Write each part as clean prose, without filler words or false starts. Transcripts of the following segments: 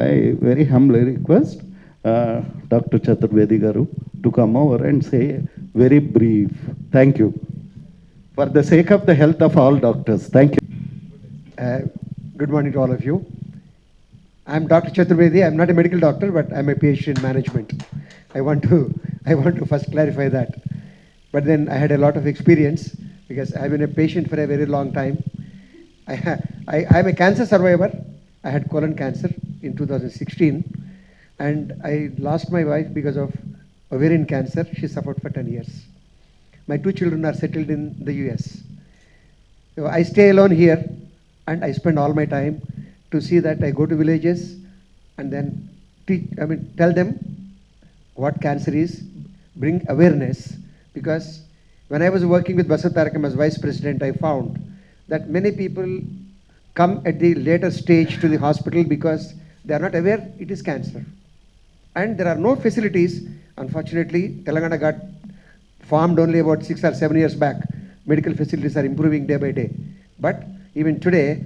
I very humbly request Dr. Chaturvedi Garu to come over and say very brief. Thank you. For the sake of the health of all doctors. Thank you. Good morning to all of you. I'm Dr. Chaturvedi. I'm not a medical doctor, but I'm a PhD in management. I want to first clarify that. But then I had a lot of experience because I've been a patient for a very long time. I'm a cancer survivor. I had colon cancer in 2016, and I lost my wife because of ovarian cancer. She suffered for 10 years. My 2 children are settled in the US. So I stay alone here, and I spend all my time to see that I go to villages and then tell them what cancer is, bring awareness. Because when I was working with Basant Tarakam as vice president, I found that many people come at the later stage to the hospital because they are not aware it is cancer. And there are no facilities. Unfortunately, Telangana got formed only about 6 or 7 years back. Medical facilities are improving day by day. But even today,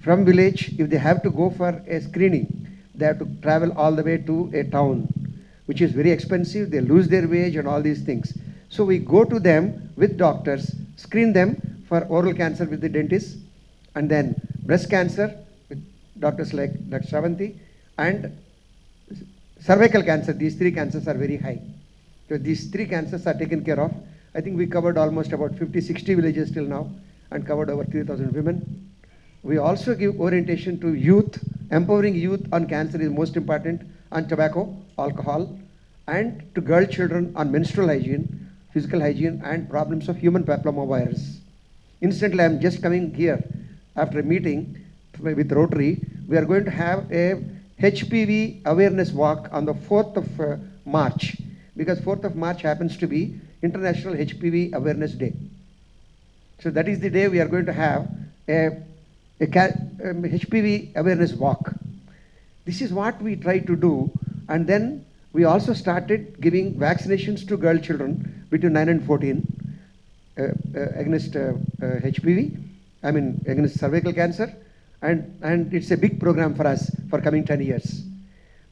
from village, if they have to go for a screening, they have to travel all the way to a town, which is very expensive. They lose their wage and all these things. So we go to them with doctors, screen them for oral cancer with the dentist, and then breast cancer with doctors like Dr. Shravanti, and cervical cancer. These 3 cancers are very high. So these 3 cancers are taken care of. I think we covered almost about 50-60 villages till now and covered over 3,000 women. We also give orientation to youth. Empowering youth on cancer is most important, on tobacco, alcohol, and to girl children on menstrual hygiene, physical hygiene, and problems of human papillomavirus. Incidentally, I am just coming here after a meeting with Rotary. We are going to have a HPV awareness walk on the 4th of March, because 4th of March happens to be International HPV Awareness Day. So that is the day we are going to have a HPV awareness walk. This is what we try to do. And then we also started giving vaccinations to girl children between 9 and 14 against HPV, against cervical cancer. And it's a big program for us for coming 10 years.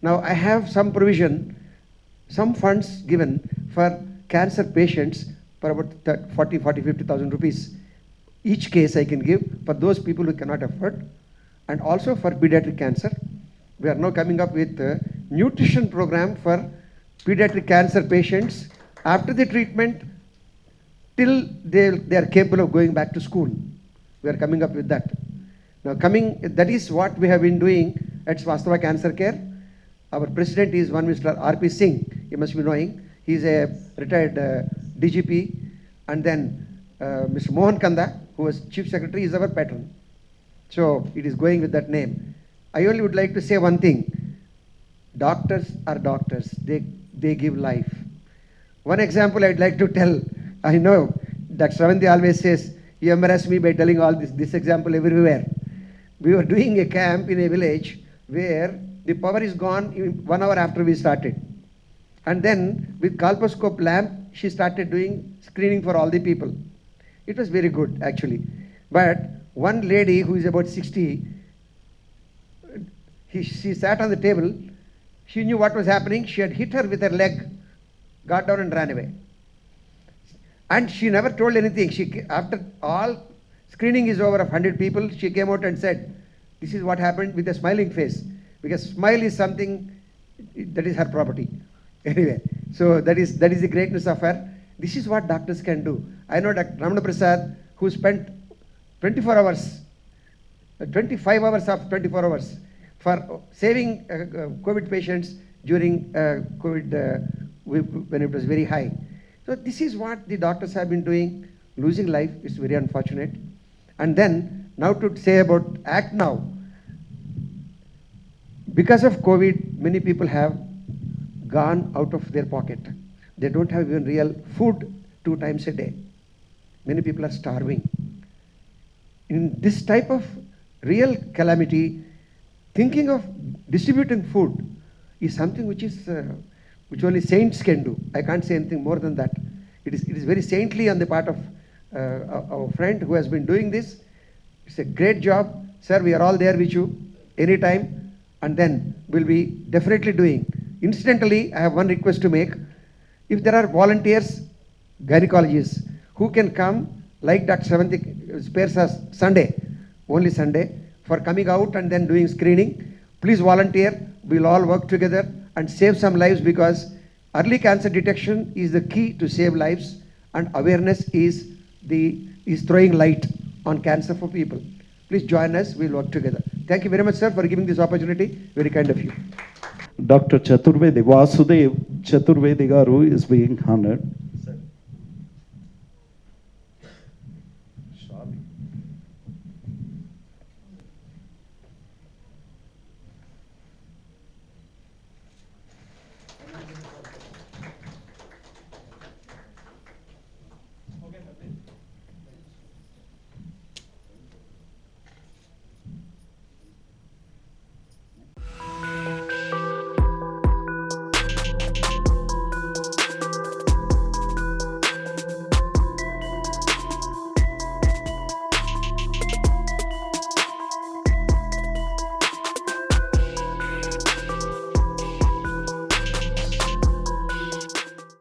Now I have some provision, some funds given for cancer patients for about 50,000 rupees. Each case I can give for those people who cannot afford, and also for pediatric cancer. We are now coming up with a nutrition program for pediatric cancer patients after the treatment till they are capable of going back to school. We are coming up with that. Now that is what we have been doing at Swastava Cancer Care. Our president is one Mr. R.P. Singh, you must be knowing. He is a retired DGP. And then Mr. Mohan Kanda, who was Chief Secretary, is our patron. So it is going with that name. I only would like to say one thing. Doctors are doctors. They give life. One example I'd like to tell. I know Dr. Shravanti always says, you embarrass me by telling all this example everywhere. We were doing a camp in a village where the power is gone 1 hour after we started. And then with colposcope lamp, she started doing screening for all the people. It was very good, actually. But one lady who is about 60, she sat on the table. She knew what was happening. She had hit her with her leg, got down and ran away. And she never told anything. After all screening is over of 100 people, she came out and said, this is what happened, with a smiling face. Because smile is something that is her property. Anyway, so that is the greatness of her. This is what doctors can do. I know Dr. Ramana Prasad, who spent 24 hours, 25 hours of 24 hours for saving COVID patients during COVID when it was very high. So this is what the doctors have been doing. Losing life is very unfortunate. And then now to say about Act Now. Because of COVID, many people have gone out of their pocket. They don't have even real food 2 times a day. Many people are starving. In this type of real calamity, thinking of distributing food is something which only saints can do. I can't say anything more than that. It is very saintly on the part of our friend who has been doing this. It's a great job. Sir, we are all there with you anytime. and then we'll be definitely doing. Incidentally, I have one request to make. If there are volunteers, gynecologists, who can come, like Dr. Seventy spares us Sunday, only Sunday, for coming out and then doing screening, please volunteer. We'll all work together and save some lives, because early cancer detection is the key to save lives, and awareness is throwing light on cancer for people. Please join us. We'll work together. Thank you very much, sir, for giving this opportunity. Very kind of you. Dr. Chaturvedi, Vasudev Chaturvedi Garu is being honored.